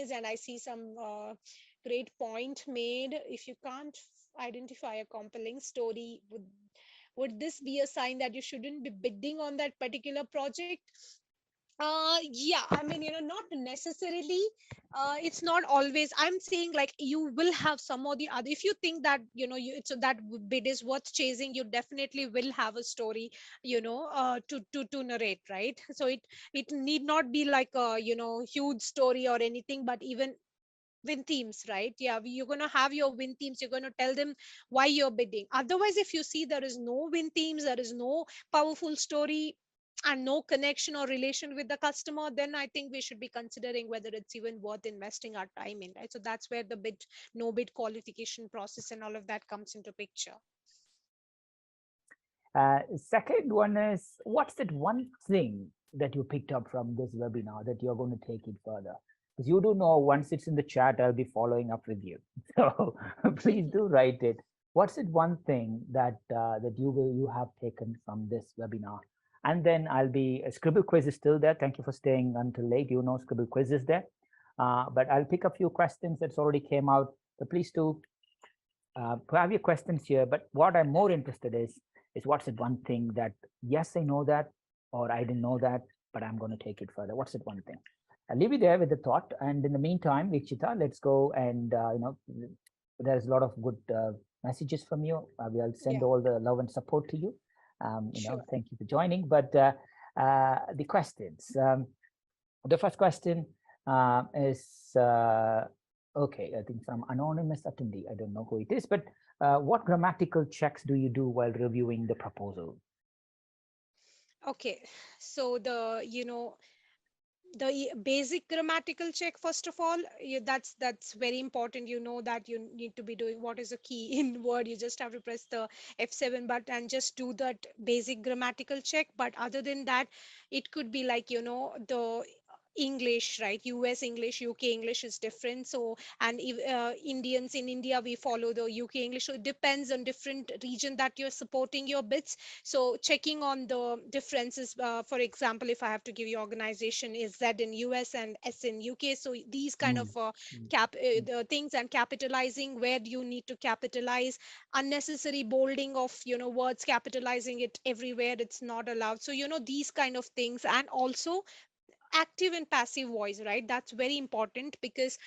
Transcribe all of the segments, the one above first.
nice, and I see some great point made. If you can't identify a compelling story, would this be a sign that you shouldn't be bidding on that particular project? Yeah, I mean, not necessarily. It's not always. I'm saying like you will have some or the other. If you think that it's that bid is worth chasing, you definitely will have a story, to narrate, right? So it need not be like a huge story or anything, but even win themes, right? Yeah, you're going to have your win themes. You're going to tell them why you're bidding. Otherwise, if you see there is no win themes, there is no powerful story and no connection or relation with the customer, then I think we should be considering whether it's even worth investing our time in, right? So that's where the bid no bid qualification process and all of that comes into picture. Second one is, what's that one thing that you picked up from this webinar that you're going to take it further? Because you do know, once it's in the chat, I'll be following up with you. So please do write it. What's it one thing that that you have taken from this webinar? And then I'll be Scribble quiz is still there. Thank you for staying until late. You know, Scribble quiz is there. But I'll pick a few questions that's already came out. So please do have your questions here. But what I'm more interested is what's it one thing that, yes, I know that, or I didn't know that, but I'm going to take it further. What's it one thing? I'll leave you there with the thought. And in the meantime, Veekshitha, let's go and, there's a lot of good messages from you. We'll send Yeah, all the love and support to you. sure. Thank you for joining. But the questions. The first question is, okay, I think from anonymous attendee. I don't know who it is, but what grammatical checks do you do while reviewing the proposal? Okay, so the basic grammatical check, first of all, that's very important. You know that you need to be doing what is a key in word. You just have to press the F7 button and just do that basic grammatical check. But other than that, it could be like the English, right? US English, UK English is different. So, and if, Indians in India, we follow the UK English. So it depends on different region that you're supporting your bits. So checking on the differences, for example, if I have to give you organization is Z in US and S in UK. So these kind of Mm, mm, mm, the things, and capitalizing where do you need to capitalize, unnecessary bolding of words, capitalizing it everywhere, it's not allowed. So these kind of things. And also active and passive voice, right? That's very important because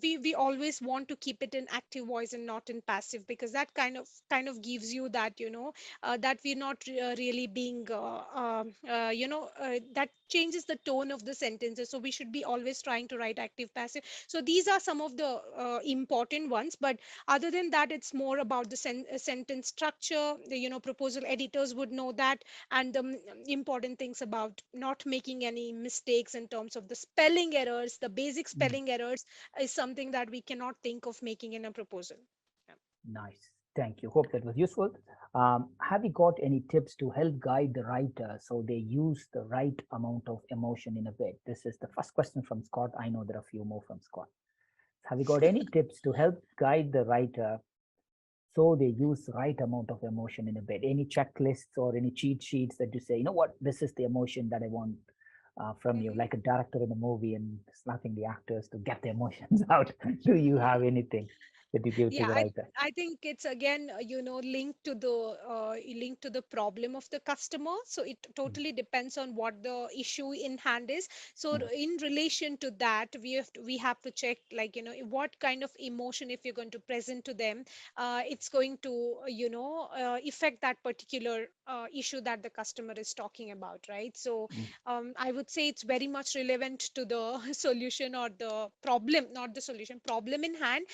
we always want to keep it in active voice and not in passive, because that kind of gives you that that we're not really being that changes the tone of the sentences. So we should be always trying to write active passive. So these are some of the important ones. But other than that, it's more about the sentence structure. The proposal editors would know that. And the important things about not making any mistakes in terms of the spelling errors, the basic mm. spelling errors is something that we cannot think of making in a proposal. Yeah. Nice. Thank you. Hope that was useful. Have you got any tips to help guide the writer so they use the right amount of emotion in a bit? This is the first question from Scott. I know there are a few more from Scott. Have you got any tips to help guide the writer so they use the right amount of emotion in a bit? Any checklists or any cheat sheets that you say, you know what, this is the emotion that I want from you, Mhm. like a director in a movie and slapping the actors to get the emotions out? Do you have anything that you give to Yeah, the writer? I think it's again linked to the problem of the customer. So it Mm, totally depends on what the issue in hand is. So mm, in relation to that, we have to check, like what kind of emotion, if you're going to present to them, it's going to affect that particular issue that the customer is talking about, right? So mm, I would say it's very much relevant to the solution or the problem, not the solution, problem in hand.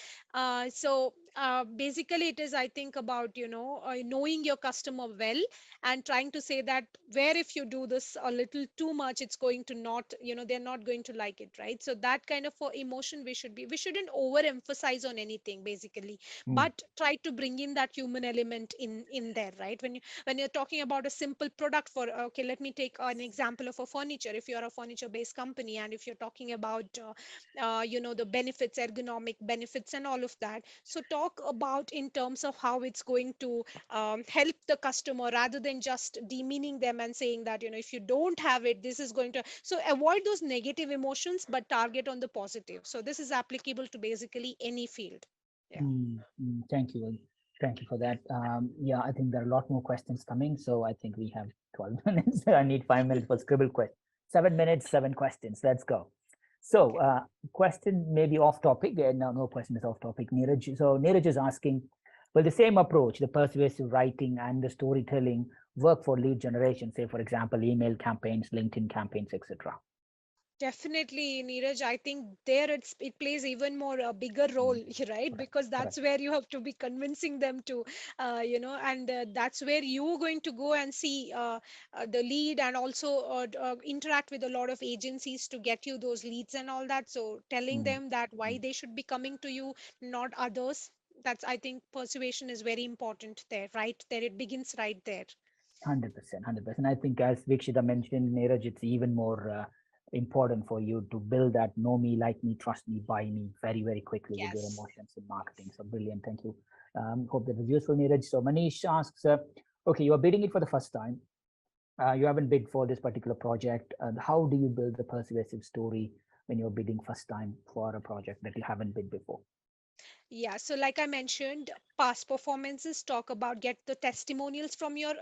Basically, it is, I think, about knowing your customer well, and trying to say that where if you do this a little too much, it's going to not, they're not going to like it, right? So that kind of emotion we shouldn't overemphasize on anything, basically, mm, but try to bring in that human element in there, right? When you're talking about a simple product, for okay, let me take an example of a furniture. If you're a furniture based company, and if you're talking about the benefits, ergonomic benefits and all of that, so talk talk about in terms of how it's going to help the customer, rather than just demeaning them and saying that, if you don't have it, this is going to. So avoid those negative emotions, but target on the positive. So this is applicable to basically any field. Yeah. Thank you. Thank you for that. Yeah, I think there are a lot more questions coming. So I think we have 12 minutes. I need 5 minutes for Scribble question. 7 minutes, 7 questions. Let's go. So, Okay. question maybe off topic. No, no question is off topic. Neeraj. So Neeraj is asking, will the same approach, the persuasive writing and the storytelling, work for lead generation? Say, for example, email campaigns, LinkedIn campaigns, etc. Definitely, Neeraj. I think there it plays even more a bigger role, right? Correct. Because Correct. that's where you have to be convincing them to, and that's where you're going to go and see the lead, and also interact with a lot of agencies to get you those leads and all that. So telling Mm, them that why mm. they should be coming to you, not others. That's, I think, persuasion is very important there, right? There it begins right there. 100%, 100%. I think, as Veekshitha mentioned, Neeraj, it's even more important for you to build that know me, like me, trust me, buy me very, very quickly with your Yes. emotions in marketing. So brilliant. Thank you. Hope that was useful, Neeraj. So Manish asks, okay, you are bidding it for the first time. You haven't bid for this particular project. How do you build the persuasive story when you're bidding first time for a project that you haven't bid before? Yeah, so like I mentioned, past performances, talk about, get the testimonials from your,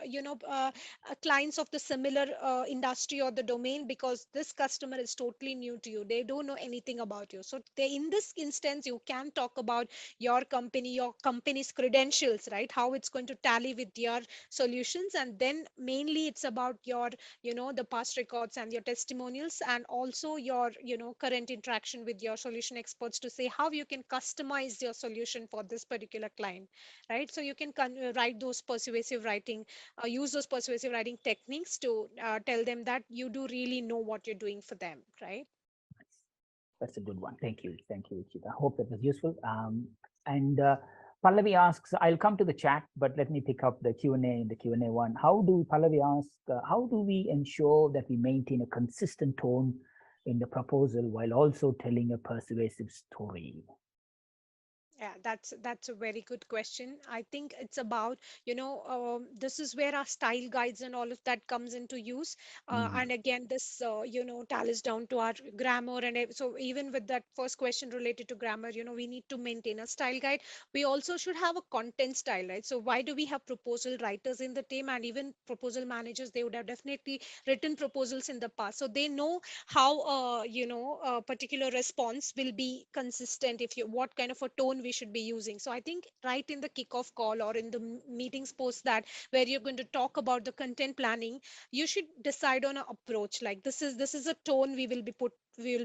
clients of the similar industry or the domain, because this customer is totally new to you. They don't know anything about you. So they, in this instance, you can talk about your company's credentials, right? How it's going to tally with your solutions. And then mainly it's about your, the past records and your testimonials, and also your, current interaction with your solution experts, to say how you can customize your solution for this particular client, right? So you can write those persuasive writing, use those persuasive writing techniques to tell them that you do really know what you're doing for them, right? That's a good one. Thank you. Thank you, Chita. I hope that was useful. And Pallavi asks, I'll come to the chat, but let me pick up the Q&A in the Q&A one. Pallavi ask, how do we ensure that we maintain a consistent tone in the proposal while also telling a persuasive story? Yeah, that's a very good question. I think it's about, this is where our style guides and all of that comes into use. Mm, And again, this, tallies down to our grammar. And so even with that first question related to grammar, we need to maintain a style guide. We also should have a content style, right? So why do we have proposal writers in the team, and even proposal managers? They would have definitely written proposals in the past. So they know how, a particular response will be consistent, if you, what kind of a tone we should be using. So I think right in the kickoff call, or in the meetings post that, where you're going to talk about the content planning, you should decide on an approach, like this is a tone we will be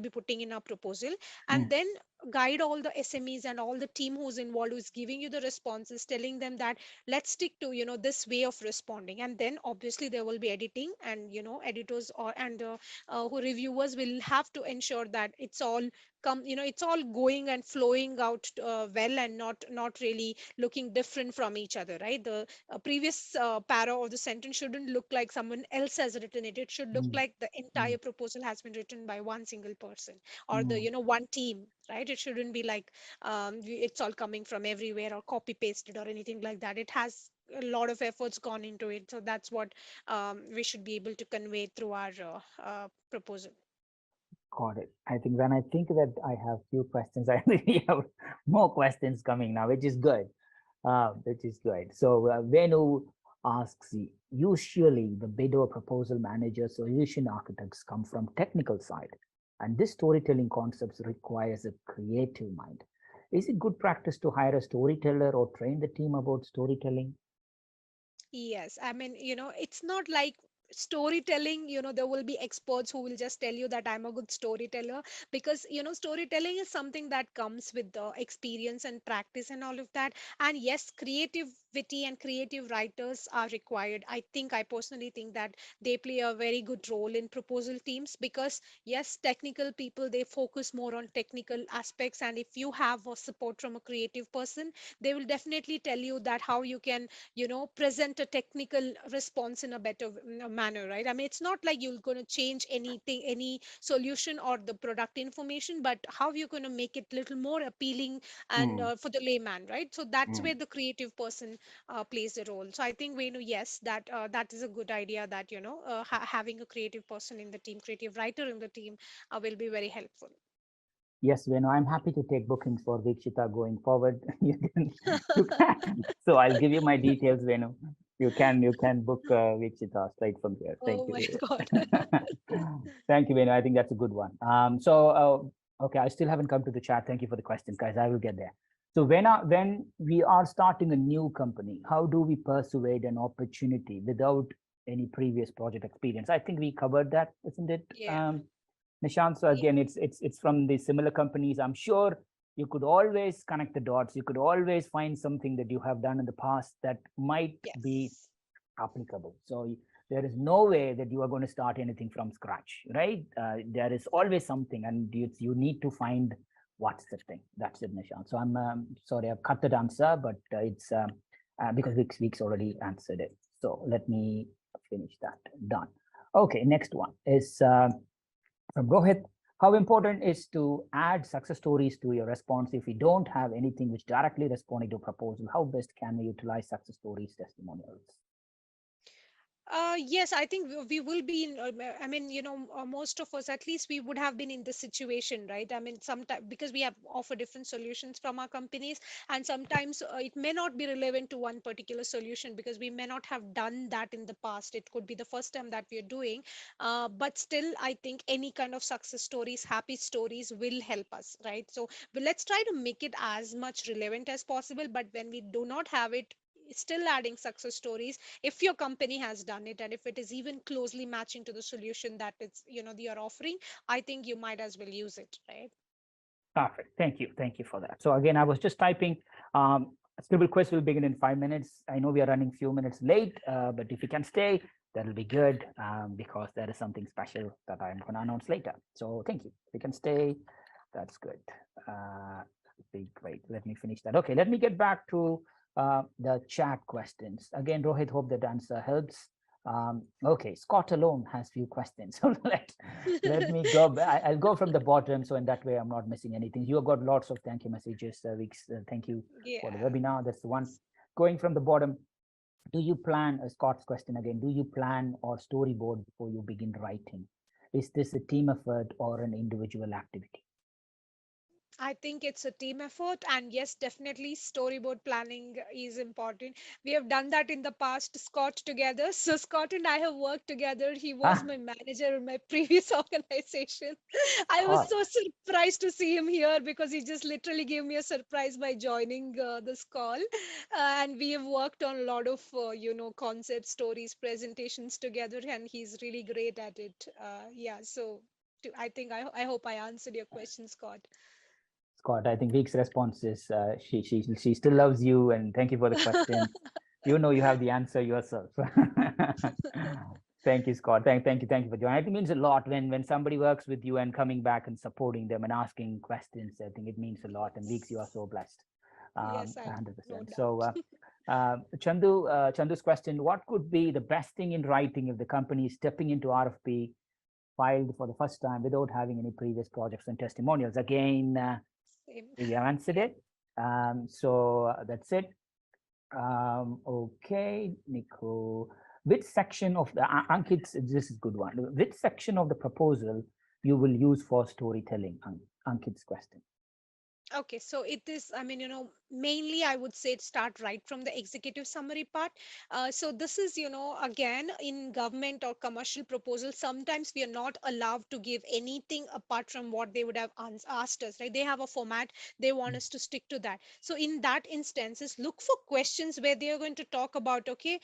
putting in our proposal. And mm, then guide all the SMEs and all the team who's involved, who's giving you the responses, telling them that let's stick to, this way of responding. And then obviously there will be editing, and editors, or and who reviewers will have to ensure that it's all going and flowing out well, and not really looking different from each other, right? The previous para or the sentence shouldn't look like someone else has written it. It should look mm, like the mm, entire proposal has been written by one single person, or the, mm. one team, right? It shouldn't be like it's all coming from everywhere, or copy pasted, or anything like that. It has a lot of efforts gone into it. So that's what we should be able to convey through our proposal. Got it. I think when I think that I have few questions, I really have more questions coming now, which is good. Which is good. So Venu asks, usually the bid or proposal manager, solution architects come from technical side, and this storytelling concepts requires a creative mind. Is it good practice to hire a storyteller or train the team about storytelling? Yes, I mean, it's not like storytelling, there will be experts who will just tell you that I'm a good storyteller, because, storytelling is something that comes with the experience and practice and all of that. And yes, creative witty and creative writers are required. I personally think that they play a very good role in proposal teams, because yes, technical people, they focus more on technical aspects, and if you have a support from a creative person, they will definitely tell you that how you can, present a technical response in a better manner, right? I mean, it's not like you're going to change anything, any solution or the product information, but how you're going to make it little more appealing and Mm, for the layman, right? So that's mm. where the creative person plays a role. So I think, Venu, yes, that is a good idea, that having a creative person in the team, creative writer in the team, will be very helpful. Yes, Venu, I'm happy to take bookings for Veekshitha going forward. You can. So I'll give you my details, Venu. You can book Veekshitha straight from here. Thank Oh you. my God. Thank you, Venu. I think that's a good one. Okay, I still haven't come to the chat. Thank you for the questions, guys. I will get there. So when we are starting a new company, how do we persuade an opportunity without any previous project experience? I think we covered that, isn't it? Yeah. Nishant. So Yeah. again, it's from the similar companies. I'm sure you could always connect the dots. You could always find something that you have done in the past that might be Yes. applicable. So there is no way that you are going to start anything from scratch, right? There is always something, and you need to find what's the thing. That's it, Nishant. So I'm sorry, I've cut the answer, but it's because Weeks already answered it. So let me finish that. Done. Okay, next one is from Rohit. How important is to add success stories to your response if we don't have anything which directly responding to a proposal? How best can we utilize success stories, testimonials? Yes, I think we will be in. I mean, most of us, at least we would have been in this situation, right? I mean, sometimes because we have offer different solutions from our companies, and sometimes it may not be relevant to one particular solution because we may not have done that in the past. It could be the first time that we are doing, but still, I think any kind of success stories, happy stories will help us, right? So, let's try to make it as much relevant as possible. But when we do not have it, still adding success stories, if your company has done it and if it is even closely matching to the solution that it's you're offering, I think you might as well use it, right? Perfect. Thank you. Thank you for that. So again, I was just typing. Scribble quiz will begin in 5 minutes. I know we are running few minutes late, but if you can stay, that'll be good because there is something special that I'm going to announce later. So thank you. If you can stay, that's good. Be great. Let me finish that. Okay, let me get back to the chat questions. Again, Rohit, hope that answer helps. Okay, Scott alone has few questions. So let me go. I'll go from the bottom, so in that way I'm not missing anything. You have got lots of thank you messages, Weeks. Thank you for the Yeah. webinar. That's the one. Going from the bottom, do you plan, Scott's question again, do you plan or storyboard before you begin writing? Is this a team effort or an individual activity? I think it's a team effort, and yes, definitely storyboard planning is important. We have done that in the past, Scott, together. So Scott and I have worked together. He was Ah, my manager in my previous organization. I was Scott. so surprised to see him here because he just literally gave me a surprise by joining this call. And we have worked on a lot of concept stories, presentations together, and he's really great at it. Yeah, so I think I hope I answered your question, Scott. Scott, I think Week's response is she still loves you, and thank you for the question. You know you have the answer yourself. Thank you, Scott. Thank you for joining. It means a lot when somebody works with you and coming back and supporting them and asking questions. I think it means a lot. And Weeks, you are so blessed, Yes, I no 100%. So, doubt. Chandu's question: what could be the best thing in writing if the company is stepping into RFP filed for the first time without having any previous projects and testimonials? Again, Same. we have answered it. So that's it. Okay, Nico. Which section of the Ankit's, this is a good one. Which section of the proposal you will use for storytelling? Ankit's question. Okay, so it is, I mean, mainly I would say start right from the executive summary part. So this is, again, in government or commercial proposals, sometimes we are not allowed to give anything apart from what they would have asked us, right? They have a format, they want us to stick to that. So in that instances, look for questions where they are going to talk about, okay,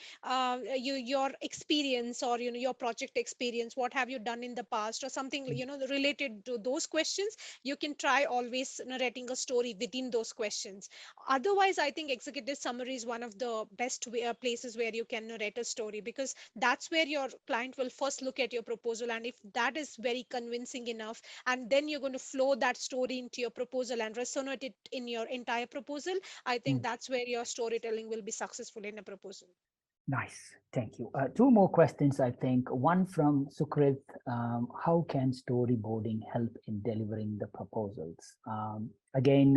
your experience or, your project experience, what have you done in the past or something, related to those questions. You can try always narrating a a story within those questions. Otherwise, I think executive summary is one of the best places where you can narrate a story, because that's where your client will first look at your proposal, and if that is very convincing enough, and then you're going to flow that story into your proposal and resonate it in your entire proposal, I think Mm. that's where your storytelling will be successful in a proposal. Nice. Thank you. Two more questions, I think. One from Sukrit. How can storyboarding help in delivering the proposals? Again,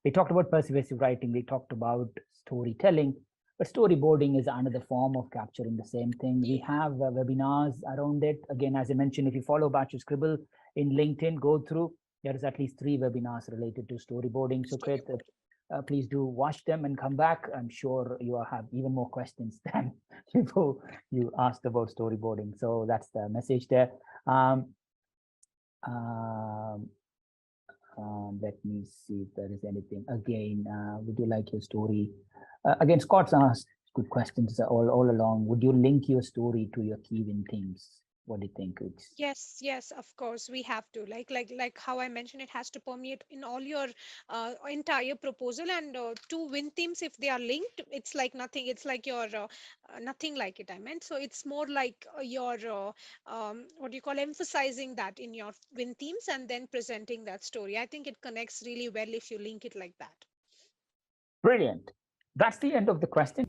we talked about persuasive writing, we talked about storytelling, but storyboarding is another form of capturing the same thing. We have webinars around it. Again, as I mentioned, if you follow Baachu Scribble in LinkedIn, go through. There is at least 3 webinars related to storyboarding. Sukrit, please do watch them and come back. I'm sure you have even more questions than before you asked about storyboarding. So that's the message there. Let me see if there is anything. Again, would you like your story? Again, Scott's asked good questions all along. Would you link your story to your key win themes? What do you think? Yes, yes, of course, we have to, like how I mentioned, it has to permeate in all your entire proposal. And two win themes, if they are linked, it's like nothing. It's like your nothing like it, I meant. So it's more like your what do you call, emphasizing that in your win themes and then presenting that story. I think it connects really well if you link it like that. Brilliant. That's the end of the question.